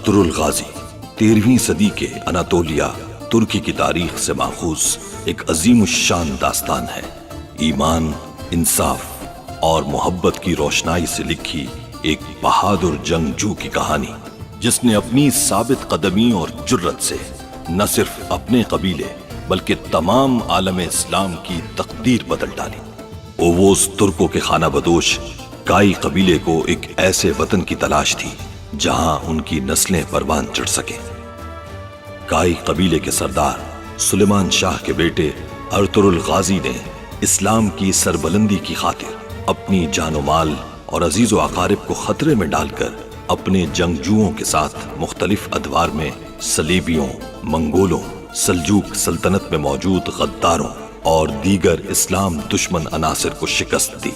Ertugrul गाजी 13वीं सदी के Anatolia तुर्की की तारीख से माखूज एक अजीम शान दास्तान है। ईमान, इंसाफ और मोहब्बत की रोशनाई से लिखी एक बहादुर जंगजू की कहानी, जिसने अपनी साबित कदमी और जुर्रत से न सिर्फ अपने कबीले बल्कि तमाम आलम इस्लाम की तकदीर बदल डाली। ओवोस तुर्कों के खाना बदोश काई कबीले को एक ऐसे वतन की तलाश थी जहां उनकी नस्लें परवान चढ़ सके। काई कबीले के सरदार सुलेमान शाह के बेटे अर्तुरुल गाजी ने इस्लाम की सरबलंदी की खातिर अपनी जानो माल और अजीजो अकारिब को खतरे में डालकर अपने जंगजुओं के साथ मुख्तलिफ अदवार में सलीबियों, मंगोलों, सल्जूक सल्तनत में मौजूद गद्दारों और दीगर इस्लाम दुश्मन अनासिर को शिकस्त दी।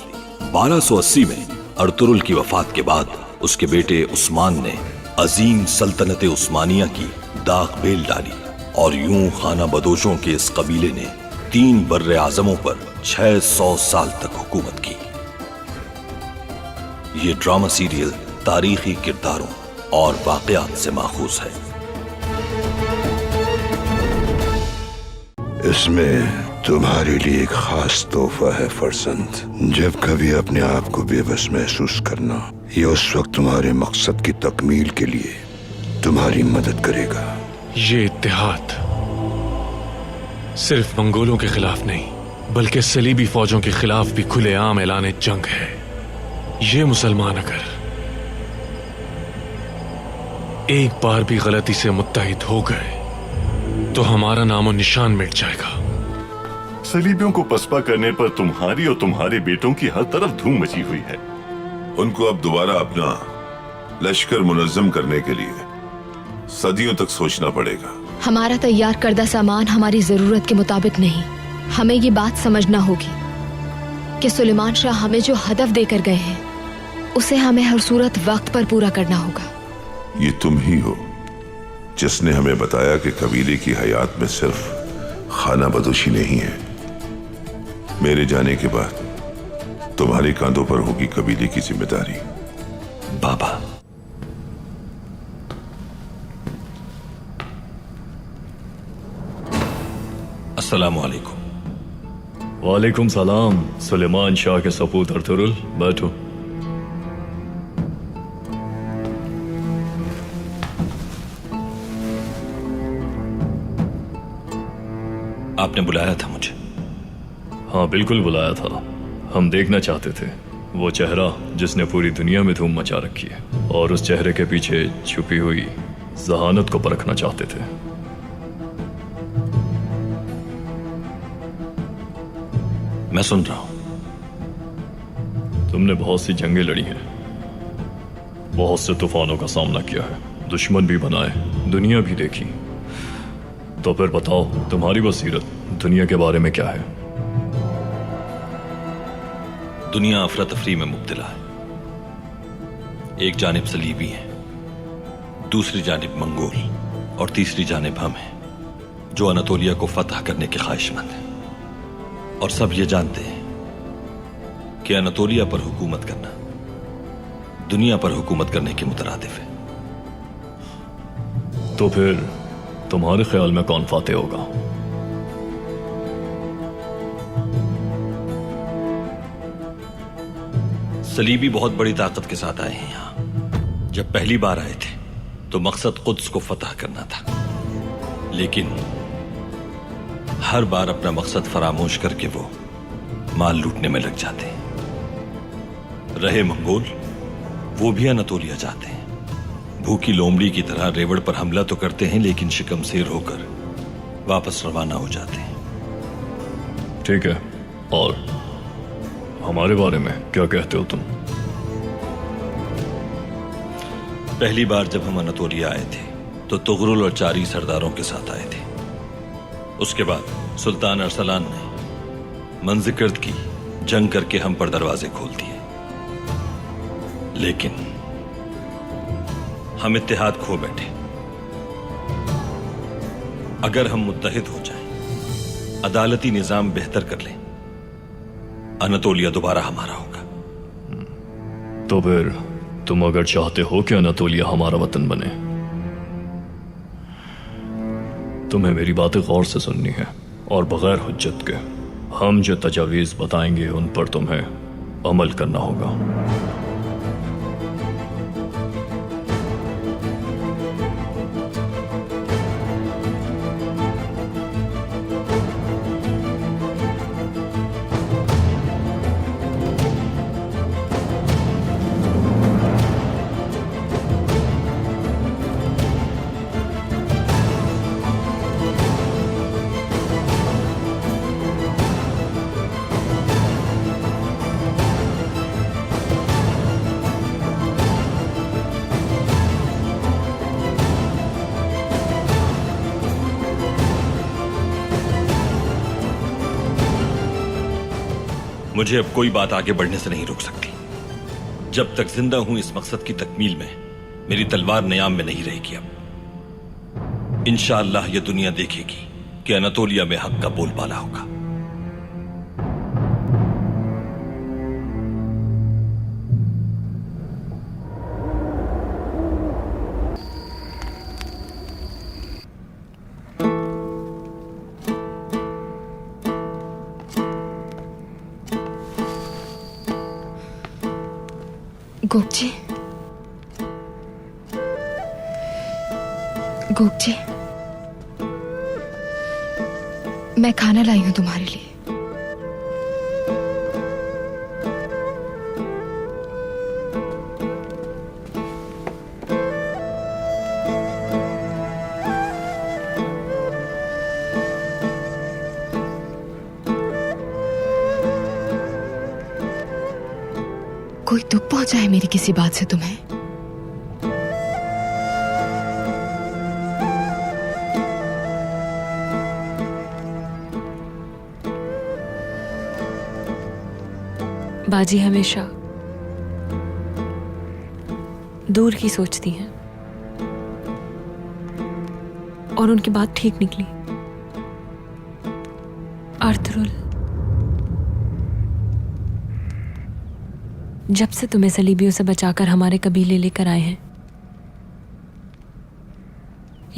1280 में अर्तुरुल की वफात के बाद उसके बेटे उस्मान ने अजीम सल्तनत उस्मानिया की दाग बेल डाली और यूं खाना बदोशों के इस कबीले ने 3 बर्रे आजमों पर 600 साल तक हुकूमत की। ये ड्रामा सीरियल तारीखी किरदारों और वाकयात से माखूज है। इसमें तुम्हारे लिए एक खास तोहफा है फरजंद। जब कभी अपने आप को बेबस महसूस करना, ये उस वक्त तुम्हारे मकसद की तकमील के लिए तुम्हारी मदद करेगा। ये इत्तेहाद सिर्फ मंगोलों के खिलाफ नहीं बल्कि सलीबी फौजों के खिलाफ भी खुलेआम ऐलान जंग है। ये मुसलमान अगर एक बार भी गलती से मुत्तहिद हो गए तो हमारा नामो निशान मिट जाएगा। सलीबियों को पसपा करने पर तुम्हारी और तुम्हारे बेटों की हर तरफ धूम मची हुई है। उनको अब दोबारा अपना लश्कर मुनज़्ज़म करने के लिए सदियों तक सोचना पड़ेगा। हमारा तैयार करदा सामान हमारी जरूरत के मुताबिक नहीं। हमें ये बात समझना होगी कि सुलेमान शाह हमें जो हदफ देकर गए हैं उसे हमें हर सूरत वक्त पर पूरा करना होगा। ये तुम ही हो जिसने हमें बताया कि कबीले की हयात में सिर्फ खाना बदोशी नहीं है। मेरे जाने के बाद तुम्हारे कांधों पर होगी कबीले की जिम्मेदारी। बाबा, अस्सलामु अलैकुम। वालेकुम सलाम। सुलेमान शाह के सपूत अर्तुरुल, बैठो। आपने बुलाया था मुझे? हाँ, बिल्कुल बुलाया था। हम देखना चाहते थे वो चेहरा जिसने पूरी दुनिया में धूम मचा रखी है, और उस चेहरे के पीछे छुपी हुई जहानत को परखना चाहते थे। मैं सुन रहा हूं। तुमने बहुत सी जंगें लड़ी हैं, बहुत से तूफानों का सामना किया है, दुश्मन भी बनाए, दुनिया भी देखी। तो फिर बताओ, तुम्हारी बसीरत दुनिया के बारे में क्या है? दुनिया अफरा तफरी में मुब्तला है। एक जानिब सलीबी है, दूसरी जानिब मंगोल और तीसरी जानिब हम हैं जो अनातोलिया को फतह करने के ख्वाहिशमंद हैं। और सब ये जानते हैं कि अनातोलिया पर हुकूमत करना दुनिया पर हुकूमत करने के मुतरादिफ है। तो फिर तुम्हारे ख्याल में कौन फाते होगा? सलीबी बहुत बड़ी ताकत के साथ आए हैं यहां। जब पहली बार आए थे तो मकसद कुद्स को फतह करना था, लेकिन हर बार अपना मकसद फरामोश करके वो माल लूटने में लग जाते हैं। रहे मंगोल, वो भी अनातोलिया जाते हैं। भूखी लोमड़ी की तरह रेवड़ पर हमला तो करते हैं, लेकिन शिकमसेर होकर वापस रवाना हो जाते हैं। ठीक है, और हमारे बारे में क्या कहते हो तुम? पहली बार जब हम अनातोलिया आए थे तो तुगरुल और 4 सरदारों के साथ आए थे। उसके बाद सुल्तान अरसलान ने मंजिकर्द की जंग करके हम पर दरवाजे खोल दिए, लेकिन हम इत्तेहाद खो बैठे। अगर हम मुत्तहिद हो जाएं, अदालती निजाम बेहतर कर लें, अनातोलिया दोबारा हमारा होगा। तो फिर तुम अगर चाहते हो कि अनातोलिया हमारा वतन बने तुम्हें मेरी बातें गौर से सुननी है और बगैर हुज्जत के। हम जो तजावीज़ बताएंगे उन पर तुम्हें अमल करना होगा। मुझे अब कोई बात आगे बढ़ने से नहीं रोक सकती। जब तक जिंदा हूं इस मकसद की तकमील में मेरी तलवार नियाम में नहीं रहेगी। अब इंशाअल्लाह यह दुनिया देखेगी कि अनातोलिया में हक का बोलबाला होगा। गोपजी, गोपजी, मैं खाना लाई हूं तुम्हारे लिए। कोई दुख पहुंचा है मेरी किसी बात से तुम्हें? बाजी हमेशा दूर की सोचती हैं और उनकी बात ठीक निकली। आर्थरुल, जब से तुम्हें सलीबियों से बचाकर हमारे कबीले लेकर आए हैं,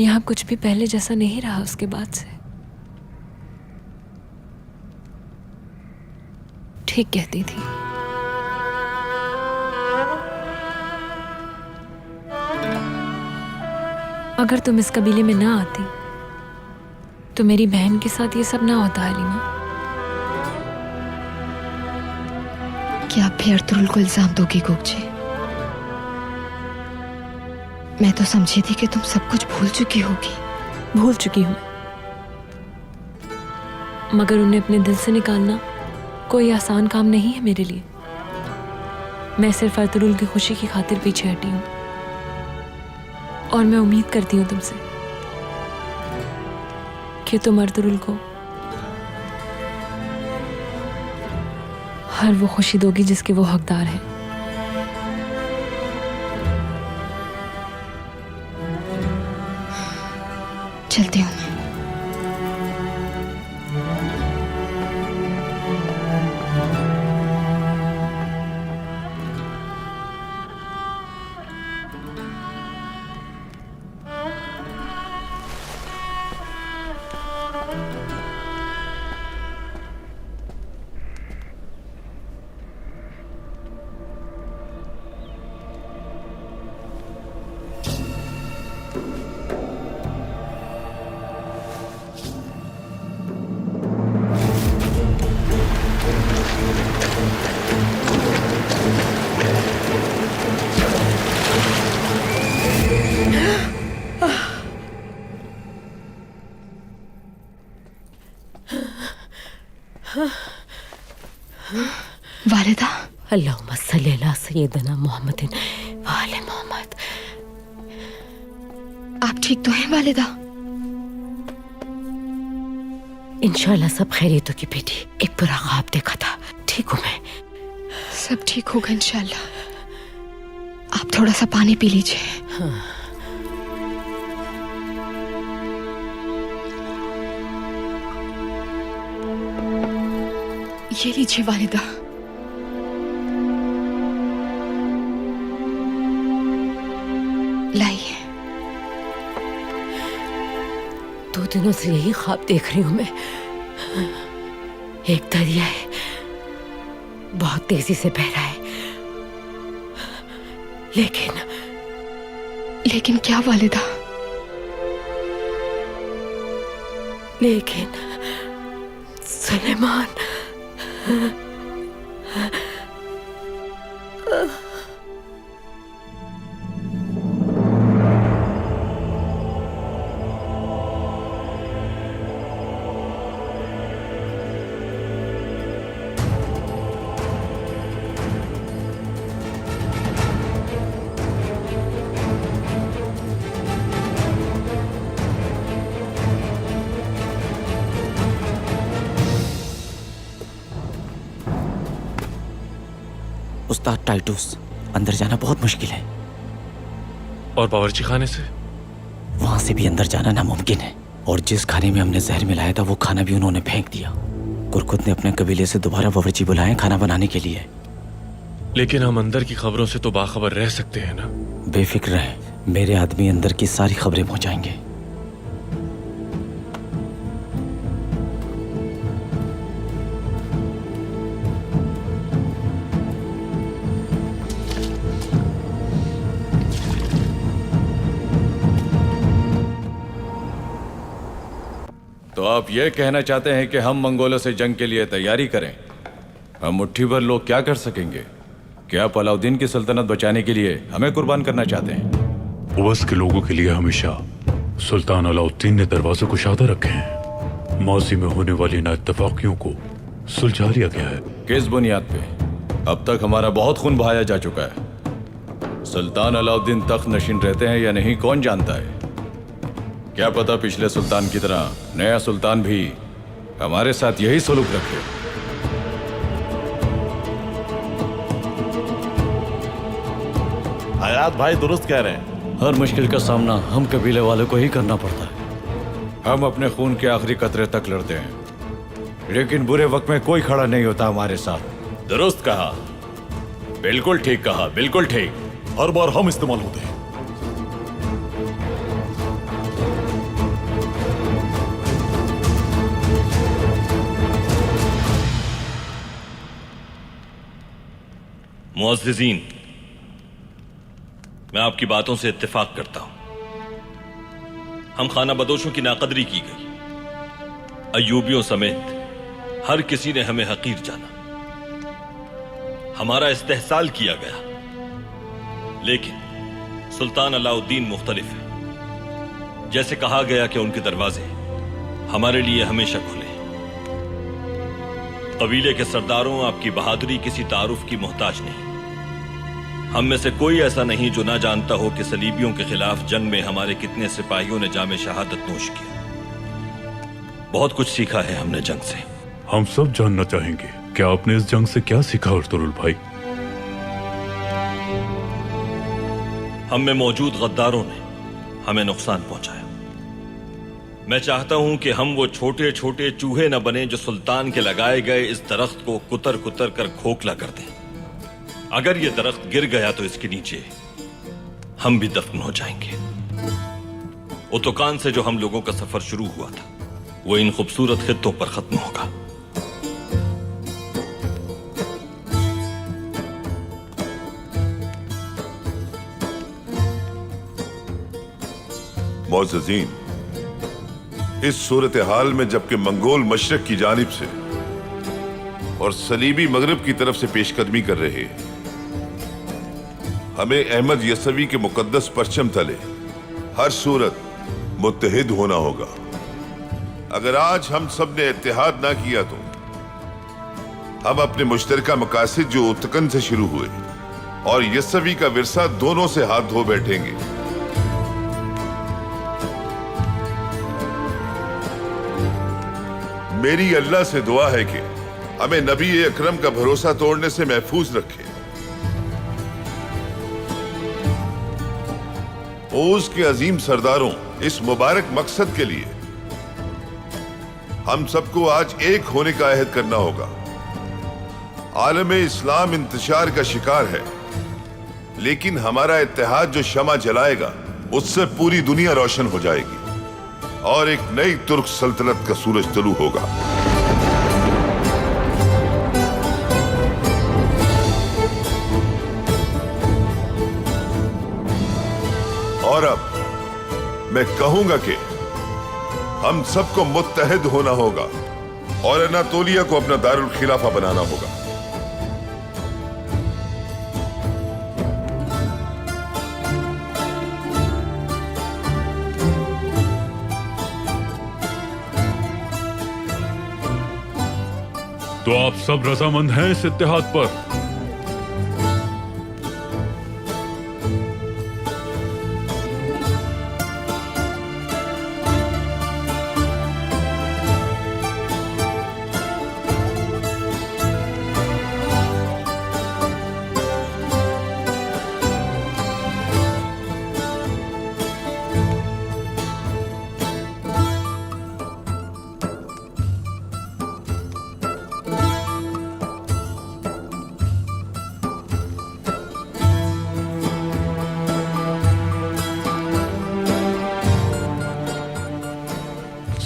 यहां कुछ भी पहले जैसा नहीं रहा। उसके बाद से ठीक कहती थी। अगर तुम इस कबीले में ना आती तो मेरी बहन के साथ ये सब ना होता हलीमा। क्या आप भी अर्तुरुल को इल्जाम दोगी गोपजी? मैं तो समझी थी कि तुम सब कुछ भूल चुकी होगी। भूल चुकी हूं, मगर उन्हें अपने दिल से निकालना कोई आसान काम नहीं है मेरे लिए। मैं सिर्फ अर्तुरुल की खुशी की खातिर पीछे हटी हूं और मैं उम्मीद करती हूं तुमसे कि तुम अर्तुरुल को हर वो खुशी दोगी जिसके वो हकदार है। चलती हूं मैं। वालिदा, अल्लाहुम्मा सल्ली अला सय्यदना मुहम्मदिन व आले मोहम्मद। आप ठीक तो हैं वालिदा? इंशाल्लाह सब खैरियतों की बेटी। एक बुरा ख्वाब देखा था, ठीक हूँ मैं। सब ठीक होगा इंशाल्लाह। आप थोड़ा सा पानी पी लीजिए। हाँ। ये लीजिए वालिदा। लाइए। 2 दिनों से यही ख्वाब देख रही हूं मैं। एक दरिया है, बहुत तेजी से बह रहा है, लेकिन क्या वालिदा? लेकिन सुलेमान उस्ताद टाइटूस, अंदर जाना बहुत मुश्किल है। और बावर्ची खाने से? वहां से भी अंदर जाना नामुमकिन है। और जिस खाने में हमने जहर मिलाया था वो खाना भी उन्होंने फेंक दिया। कुरकुत ने अपने कबीले से दोबारा बावर्ची बुलाए खाना बनाने के लिए। लेकिन हम अंदर की खबरों से तो बाखबर रह सकते हैं ना? बेफिक्र रहें, मेरे आदमी अंदर की सारी खबरें पहुंचाएंगे। तो आप ये कहना चाहते हैं कि हम मंगोलों से जंग के लिए तैयारी करें? हम मुट्ठी भर लोग क्या कर सकेंगे? क्या आप अलाउद्दीन की सल्तनत बचाने के लिए हमें कुर्बान करना चाहते हैं? ओवस के लोगों के लिए हमेशा सुल्तान अलाउद्दीन ने दरवाजे कुशादा रखे हैं। माजी में होने वाली नाइत्तफाकियों को सुलझा लिया गया है। किस बुनियाद पे? अब तक हमारा बहुत खून बहाया जा चुका है। सुल्तान अलाउद्दीन तख्त नशीन रहते हैं या नहीं, कौन जानता है? क्या पता पिछले सुल्तान की तरह नया सुल्तान भी हमारे साथ यही सलूक रखे। हयात भाई दुरुस्त कह रहे हैं। हर मुश्किल का सामना हम कबीले वालों को ही करना पड़ता है। हम अपने खून के आखिरी कतरे तक लड़ते हैं, लेकिन बुरे वक्त में कोई खड़ा नहीं होता हमारे साथ। दुरुस्त कहा, बिल्कुल ठीक कहा, बिल्कुल ठीक। हर बार हम इस्तेमाल होते हैं। मुअज़्ज़िज़ीन, मैं आपकी बातों से इत्तेफाक करता हूं। हम खाना बदोशों की नाकदरी की गई, अय्यूबियों समेत हर किसी ने हमें हकीर जाना, हमारा इस्तेहसाल किया गया। लेकिन सुल्तान अलाउद्दीन मुख्तलिफ है। जैसे कहा गया कि उनके दरवाजे हमारे लिए हमेशा खुले। कबीले के सरदारों, आपकी बहादुरी किसी तारुफ की मोहताज नहीं। हम में से कोई ऐसा नहीं जो ना जानता हो कि सलीबियों के खिलाफ जंग में हमारे कितने सिपाहियों ने जामे शहादत नोश किया। बहुत कुछ सीखा है हमने जंग से। हम सब जानना चाहेंगे, क्या आपने इस जंग से क्या सीखा अर्तुगरुल भाई? हम में मौजूद गद्दारों ने हमें नुकसान पहुंचाया। मैं चाहता हूं कि हम वो छोटे छोटे चूहे न बने जो सुल्तान के लगाए गए इस दरख्त को कुतर कुतर कर खोखला कर दें। अगर ये दरख्त गिर गया तो इसके नीचे हम भी दफन हो जाएंगे। उतुकान से जो हम लोगों का सफर शुरू हुआ था वो इन खूबसूरत खित्तों पर खत्म होगा। मुअज़्ज़िज़ीन, इस सूरत हाल में जबकि मंगोल मशरक की जानिब से और सलीबी मगरब की तरफ से पेशकदमी कर रहे हैं, हमें अहमद यसवी के मुकद्दस परचम तले हर सूरत मुत्तहिद होना होगा। अगर आज हम सब ने इत्तेहाद ना किया तो हम अपने मुश्तरका मकासद जो उतकन से शुरू हुए और यसवी का विरसा दोनों से हाथ धो बैठेंगे। मेरी अल्लाह से दुआ है कि हमें नबी अकरम का भरोसा तोड़ने से महफूज रखे। ओस के अजीम सरदारों, इस मुबारक मकसद के लिए हम सबको आज एक होने का अहद करना होगा। आलम इस्लाम इंतशार का शिकार है, लेकिन हमारा इत्तेहाद जो शमा जलाएगा उससे पूरी दुनिया रोशन हो जाएगी। और एक नई तुर्क सल्तनत का सूरज तलू होगा। और अब मैं कहूंगा कि हम सबको मुत्तहिद होना होगा और अनातोलिया को अपना दारुल खिलाफा बनाना होगा। तो आप सब रजामंद हैं इस इत्तेहाद पर?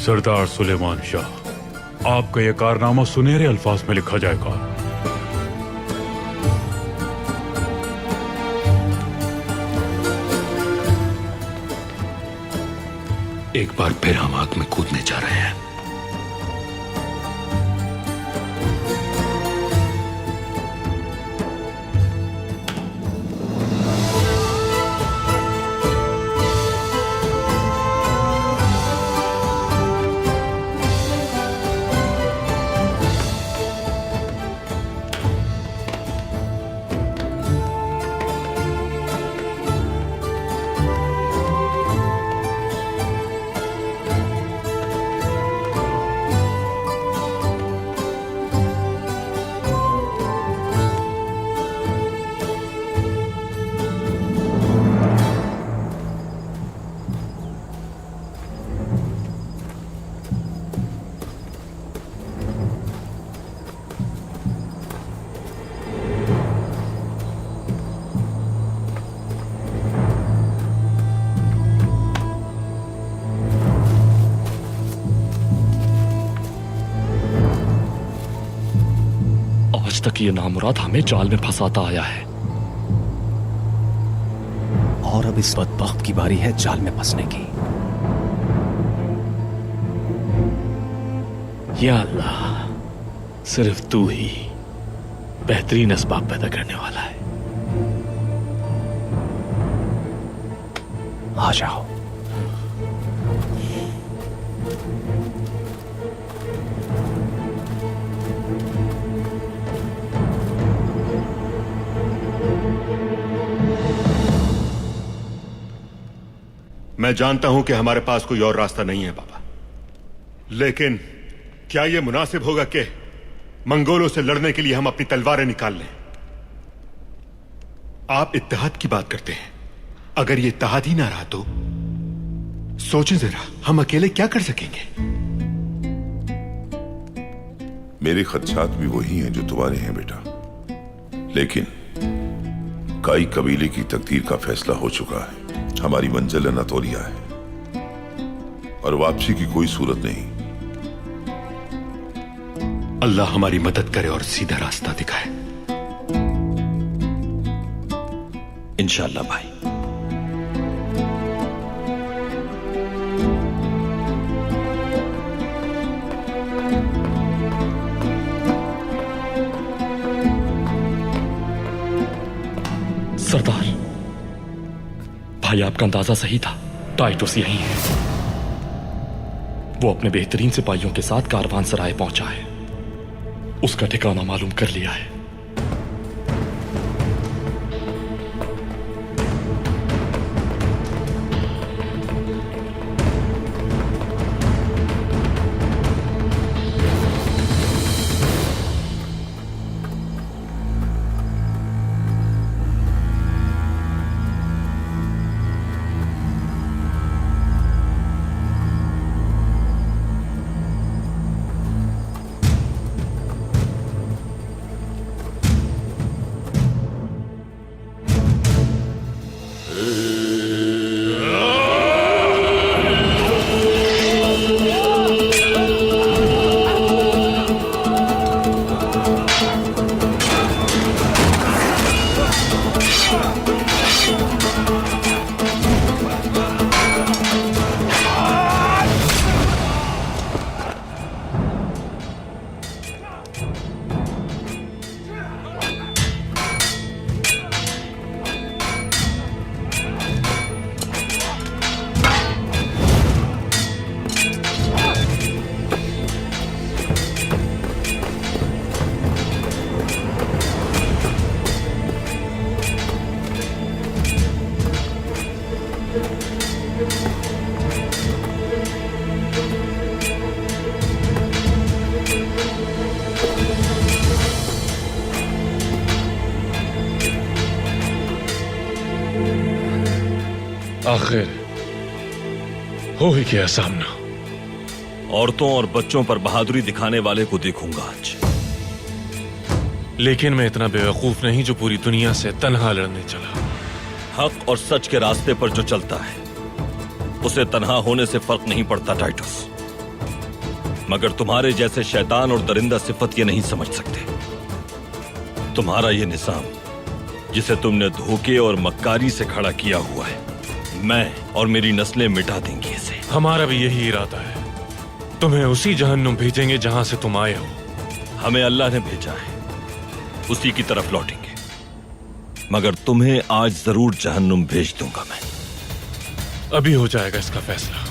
सरदार सुलेमान शाह, आपका यह कारनामा सुनहरे अल्फाज में लिखा जाएगा। एक बार फिर हम आग में कूदने जा रहे हैं। आज तक ये नामुराद हमें जाल में फंसाता आया है और अब इस बदबख्त की बारी है जाल में फंसने की। या अल्लाह, सिर्फ तू ही बेहतरीन असबाब पैदा करने वाला है। आ जाओ। मैं जानता हूं कि हमारे पास कोई और रास्ता नहीं है बाबा, लेकिन क्या यह मुनासिब होगा कि मंगोलों से लड़ने के लिए हम अपनी तलवारें निकाल लें? आप इत्तेहाद की बात करते हैं, अगर ये इत्तेहाद ही ना रहा तो सोचें जरा, हम अकेले क्या कर सकेंगे? मेरे खदशात भी वही हैं जो तुम्हारे हैं बेटा, लेकिन काई कबीले की तकदीर का फैसला हो चुका है। हमारी मंजिल अनातोलिया है और वापसी की कोई सूरत नहीं। अल्लाह हमारी मदद करे और सीधा रास्ता दिखाए। इंशाअल्लाह भाई। सरदार, भाई आपका अंदाजा सही था, टाइटोस यही है। वो अपने बेहतरीन सिपाहियों के साथ कारवान सराय पहुंचा है, उसका ठिकाना मालूम कर लिया है। आखिर हो ही गया सामना। औरतों और बच्चों पर बहादुरी दिखाने वाले को देखूंगा आज। लेकिन मैं इतना बेवकूफ नहीं जो पूरी दुनिया से तन्हा लड़ने चला। हक और सच के रास्ते पर जो चलता है उसे तन्हा होने से फर्क नहीं पड़ता टाइटस। मगर तुम्हारे जैसे शैतान और दरिंदा सिफत ये नहीं समझ सकते। तुम्हारा ये निजाम जिसे तुमने धोखे और मक्कारी से खड़ा किया हुआ है, मैं और मेरी नस्लें मिटा देंगी इसे। हमारा भी यही इरादा है। तुम्हें उसी जहन्नुम भेजेंगे जहां से तुम आए हो। हमें अल्लाह ने भेजा है, उसी की तरफ लौटेंगे। मगर तुम्हें आज जरूर जहन्नुम भेज दूंगा मैं। अभी हो जाएगा इसका फैसला।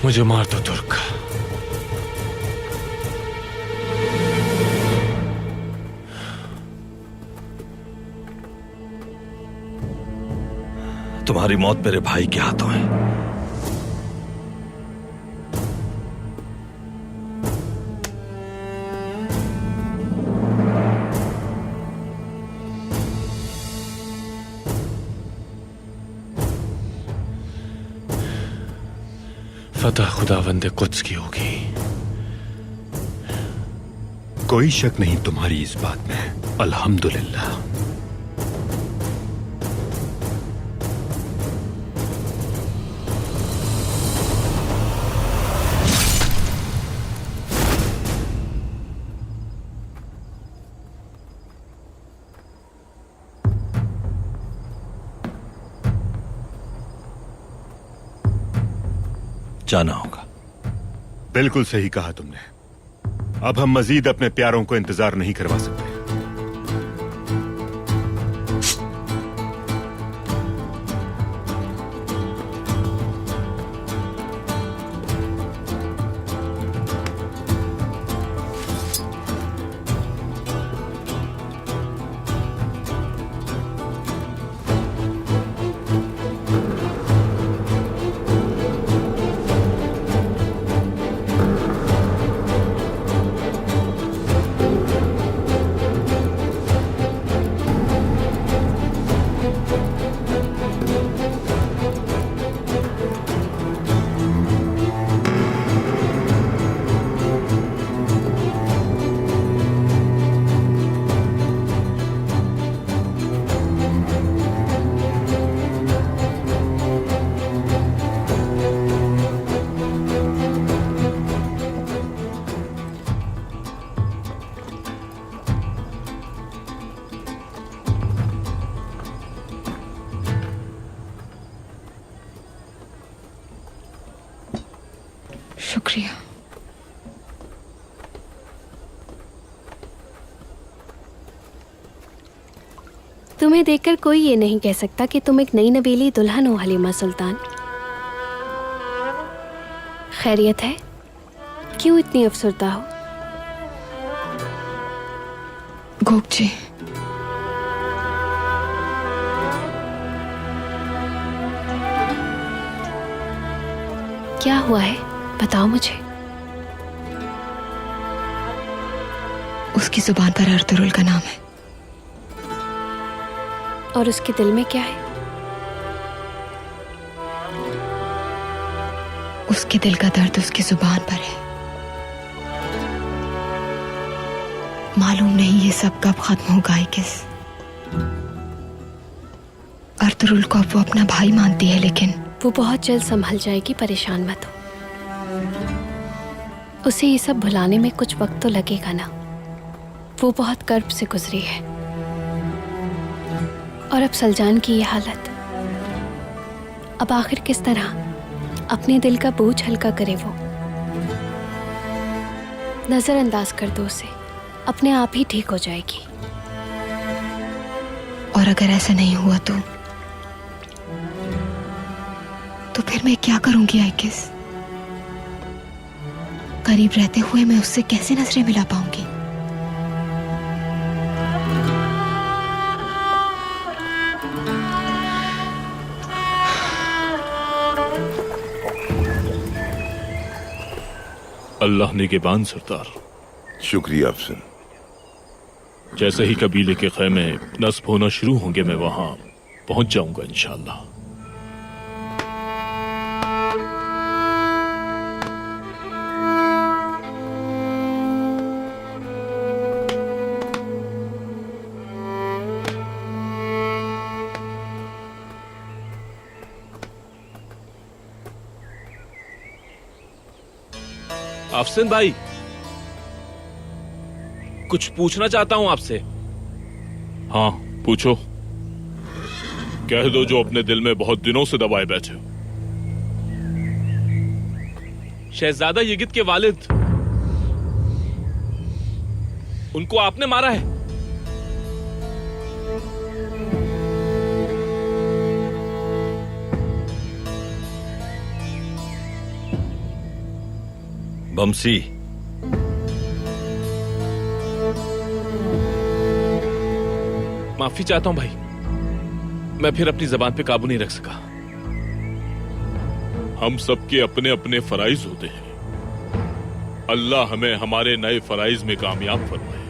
मुझे मार दो तुर्क। तुम्हारी मौत मेरे भाई के हाथों है। फतह खुदावंद कुद्स की होगी। कोई शक नहीं तुम्हारी इस बात में। अल्हम्दुलिल्लाह। जाना होगा। बिल्कुल सही कहा तुमने। अब हम मजीद अपने प्यारों को इंतजार नहीं करवा सकते। शुक्रिया। तुम्हें देखकर कोई ये नहीं कह सकता कि तुम एक नई नवेली दुल्हन हो हलीमा सुल्तान। खैरियत है? क्यों इतनी अफसरदा हो? गोपजी, क्या हुआ है? बताओ मुझे। उसकी जुबान पर अर्तुरुल का नाम है। और उसके दिल में क्या है? उसके दिल का दर्द उसकी जुबान पर है। मालूम नहीं ये सब कब खत्म होगा। किस अर्तुरुल को अब वो अपना भाई मानती है, लेकिन वो बहुत जल्द संभल जाएगी, परेशान मत हो। उसे ये सब भुलाने में कुछ वक्त तो लगेगा ना। वो बहुत कर्ब से गुजरी है। और अब सलजान की ये हालत, अब आखिर किस तरह अपने दिल का बोझ हल्का करे वो? नजरअंदाज कर दो उसे, अपने आप ही ठीक हो जाएगी। और अगर ऐसा नहीं हुआ तो फिर मैं क्या करूंगी आइकिस? करीब रहते हुए मैं उससे कैसे नजरें मिला पाऊंगी? अल्लाह निगहबान सरदार। शुक्रिया अफसन। जैसे ही कबीले के खैमे नस्ब होना शुरू होंगे मैं वहां पहुंच जाऊंगा इंशाअल्लाह। अफसन भाई, कुछ पूछना चाहता हूं आपसे। हाँ पूछो। कह दो जो अपने दिल में बहुत दिनों से दबाए बैठे हो। शहजादा यगित के वालिद, उनको आपने मारा है? बमसी, माफी चाहता हूं भाई। मैं फिर अपनी जबान पे काबू नहीं रख सका। हम सबके अपने अपने फराइज होते हैं। अल्लाह हमें हमारे नए फराइज में कामयाब फरमाए।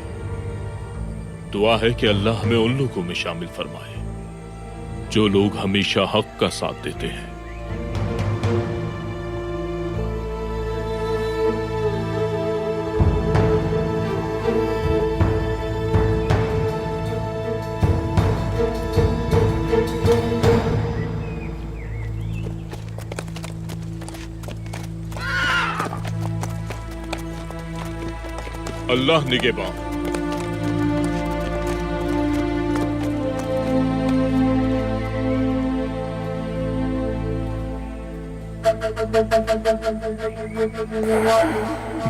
दुआ है कि अल्लाह हमें उन लोगों में शामिल फरमाए जो लोग हमेशा हक का साथ देते हैं। अल्लाह निगहबान।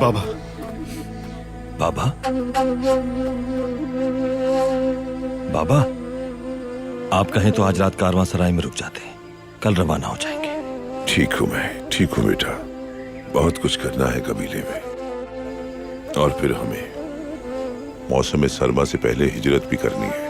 बाबा बाबा बाबा, आप कहें तो आज रात कारवां सराय में रुक जाते हैं, कल रवाना हो जाएंगे। ठीक हूं मैं, ठीक हूं बेटा। बहुत कुछ करना है कबीले में, और फिर हमें मौसम सरमा से पहले हिजरत भी करनी है।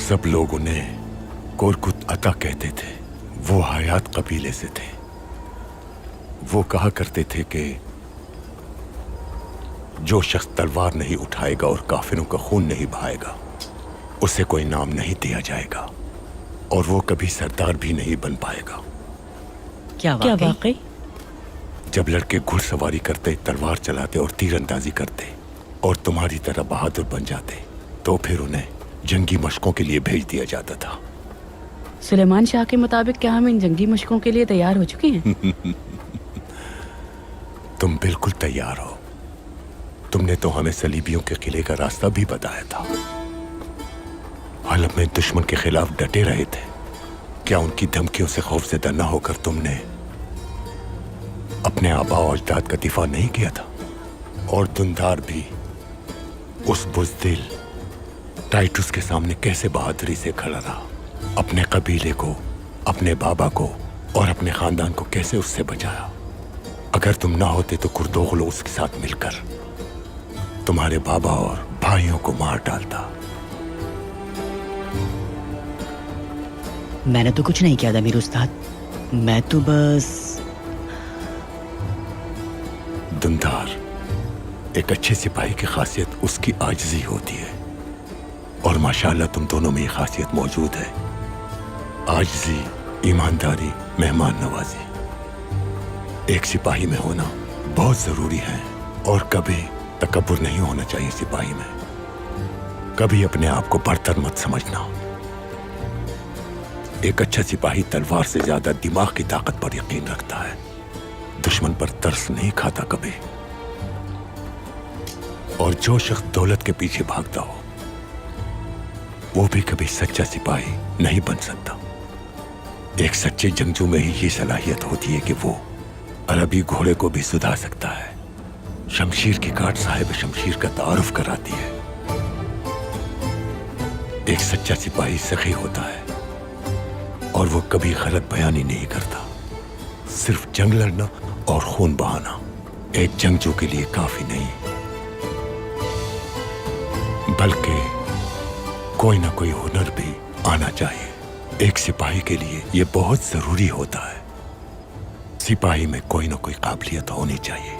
सब लोग उन्हें कोरकुत अता कहते थे। वो हयात कबीले से थे। वो कहा करते थे कि जो शख्स तलवार नहीं उठाएगा और काफिरों का खून नहीं बहाएगा उसे कोई नाम नहीं दिया जाएगा और वो कभी सरदार भी नहीं बन पाएगा। क्या वाकई? जब लड़के घुड़सवारी करते, तलवार चलाते और तीरंदाजी करते और तुम्हारी तरह बहादुर बन जाते तो फिर उन्हें जंगी मशकों के लिए भेज दिया जाता था। सुलेमान शाह के मुताबिक क्या हम इन जंगी मशकों के लिए तैयार हो चुके हैं? तुम बिल्कुल तैयार हो। तुमने तो हमें सलीबियों के किले का रास्ता भी बताया था। हलब में दुश्मन के खिलाफ डटे रहे थे। क्या उनकी धमकियों से खौफजदा न होकर तुमने अपने आबा और अजदाद का दिफा नहीं किया था? और दुंदार भी उस बुज़दिल टाइटस के सामने कैसे बहादुरी से खड़ा रहा? अपने कबीले को, अपने बाबा को और अपने खानदान को कैसे उससे बचाया? अगर तुम ना होते तो कुर्दोगलो उसके साथ मिलकर तुम्हारे बाबा और भाइयों को मार डालता। मैंने तो कुछ नहीं किया था मीर उस्ताद, मैं तो बस। दुंदार, एक अच्छे सिपाही की खासियत उसकी आजिज़ी होती है और माशाअल्लाह तुम दोनों में ये खासियत मौजूद है। आजिज़ी, ईमानदारी, मेहमान नवाजी एक सिपाही में होना बहुत जरूरी है। और कभी तकब्बुर नहीं होना चाहिए सिपाही में। कभी अपने आप को बढ़तर मत समझना। एक अच्छा सिपाही तलवार से ज्यादा दिमाग की ताकत पर यकीन रखता है। दुश्मन पर तरस नहीं खाता कभी। और जो शख्स दौलत के पीछे भागता हो वो भी कभी सच्चा सिपाही नहीं बन सकता। एक सच्चे जंगजू में ही ये सलाहियत होती है कि वो अरबी घोड़े को भी सुधा सकता है। शमशीर की काट साहिब शमशीर का तारुफ कराती है। एक सच्चा सिपाही सखी होता है और वो कभी गलत बयानी नहीं करता। सिर्फ जंग लड़ना और खून बहाना एक जंगजू के लिए काफी नहीं, बल्कि कोई ना कोई हुनर भी आना चाहिए। एक सिपाही के लिए यह बहुत जरूरी होता है। सिपाही में कोई ना कोई काबिलियत होनी चाहिए।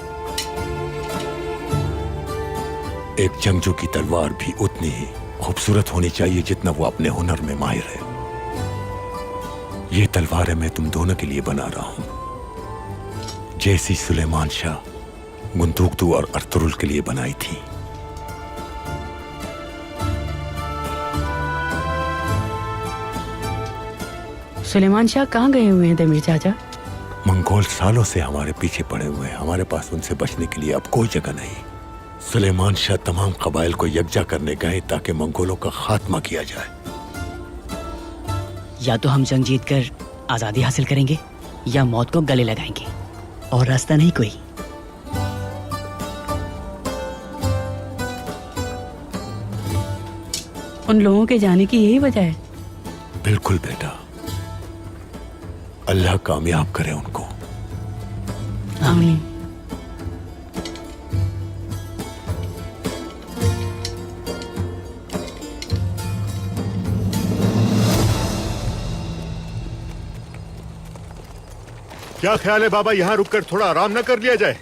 एक जंगजू की तलवार भी उतनी ही खूबसूरत होनी चाहिए जितना वो अपने हुनर में माहिर है। ये तलवारें मैं तुम दोनों के लिए बना रहा हूं, जैसी सुलेमान शाह गुंदुकतू और अर्तुरुल के लिए बनाई थी। सुलेमान शाह कहाँ गए हुए हैं दमीर चाचा? मंगोल सालों से हमारे पीछे पड़े हुए हैं, हमारे पास उनसे बचने के लिए अब कोई जगह नहीं। सुलेमान शाह तमाम कबाइल को यकजा करने गए ताकि मंगोलों का खात्मा किया जाए। या तो हम जंग जीतकर आजादी हासिल करेंगे या मौत को गले लगाएंगे, और रास्ता नहीं कोई। उन लोगों के जाने की यही वजह है? बिल्कुल बेटा, अल्लाह कामयाब करे उनको। आमीन। क्या ख्याल है बाबा, यहाँ रुककर थोड़ा आराम न कर लिया जाए?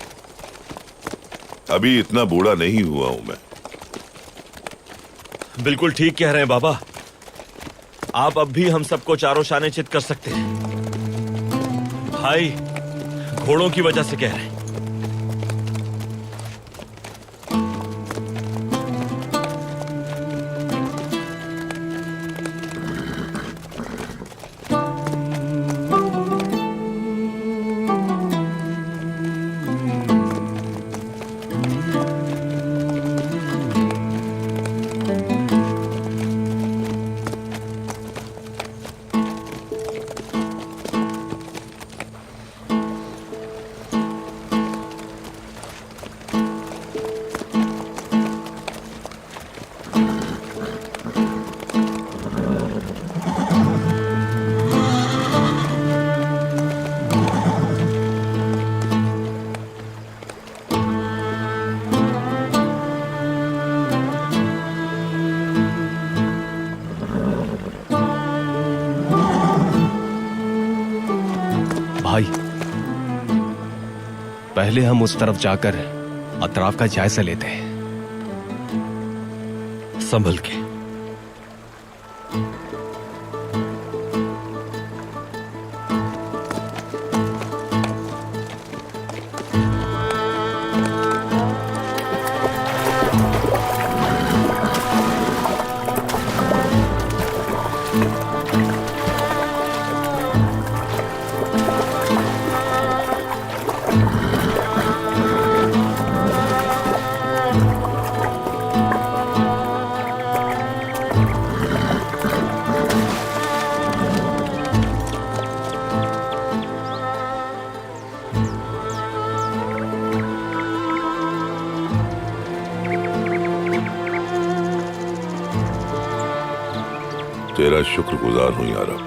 अभी इतना बूढ़ा नहीं हुआ हूं मैं। बिल्कुल ठीक कह रहे हैं बाबा, आप अब भी हम सबको चारों शाने चित कर सकते हैं। भाई घोड़ों की वजह से कह रहे हैं। भाई पहले हम उस तरफ जाकर अतराफ का जायजा लेते हैं। संभल के। तेरा शुक्रगुजार हूं या रब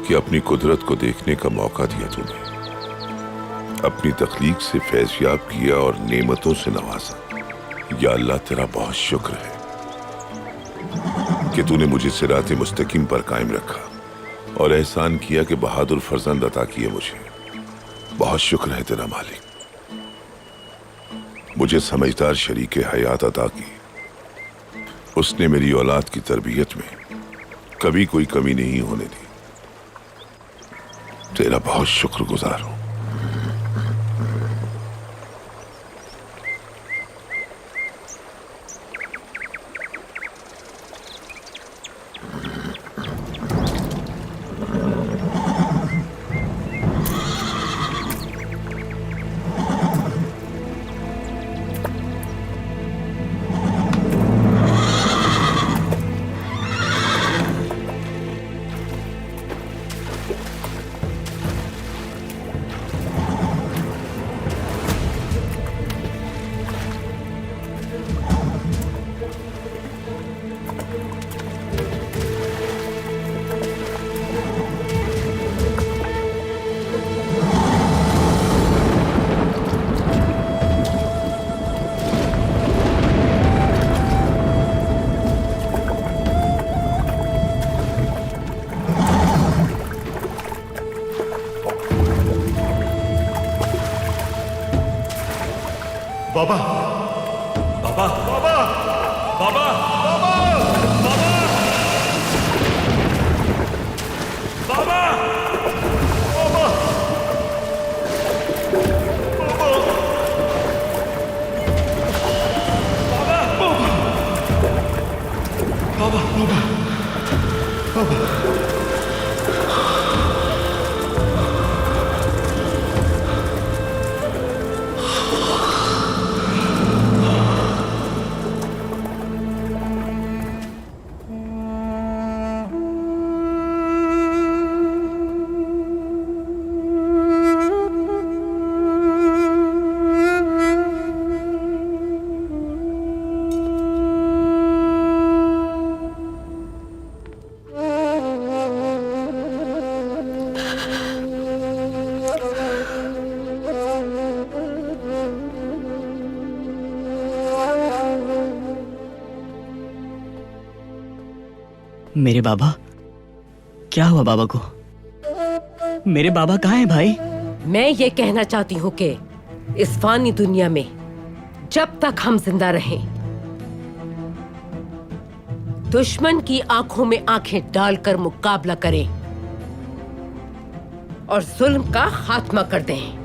कि अपनी कुदरत को देखने का मौका दिया तूने, अपनी तख्लीक से फैज़याब किया और नेमतों से नवाजा। या अल्लाह तेरा बहुत शुक्र है कि तूने मुझे सिराते मुस्तकीम पर कायम रखा और एहसान किया कि बहादुर फर्जंद अता किए मुझे। बहुत शुक्र है तेरा मालिक, मुझे समझदार शरीके हयात अता की। उसने मेरी औलाद की तरबियत में कभी कोई कमी नहीं होने दी। तेरा बहुत शुक्रगुजार हूं। बाबा बाबा बाबा बाबा बाबा बाबा बाबा बाबा बाबा मेरे बाबा, क्या हुआ बाबा को? मेरे बाबा कहाँ हैं भाई? मैं ये कहना चाहती हूँ कि इस फानी दुनिया में जब तक हम जिंदा रहें, दुश्मन की आंखों में आंखें डालकर मुकाबला करें और जुल्म का खात्मा कर दें।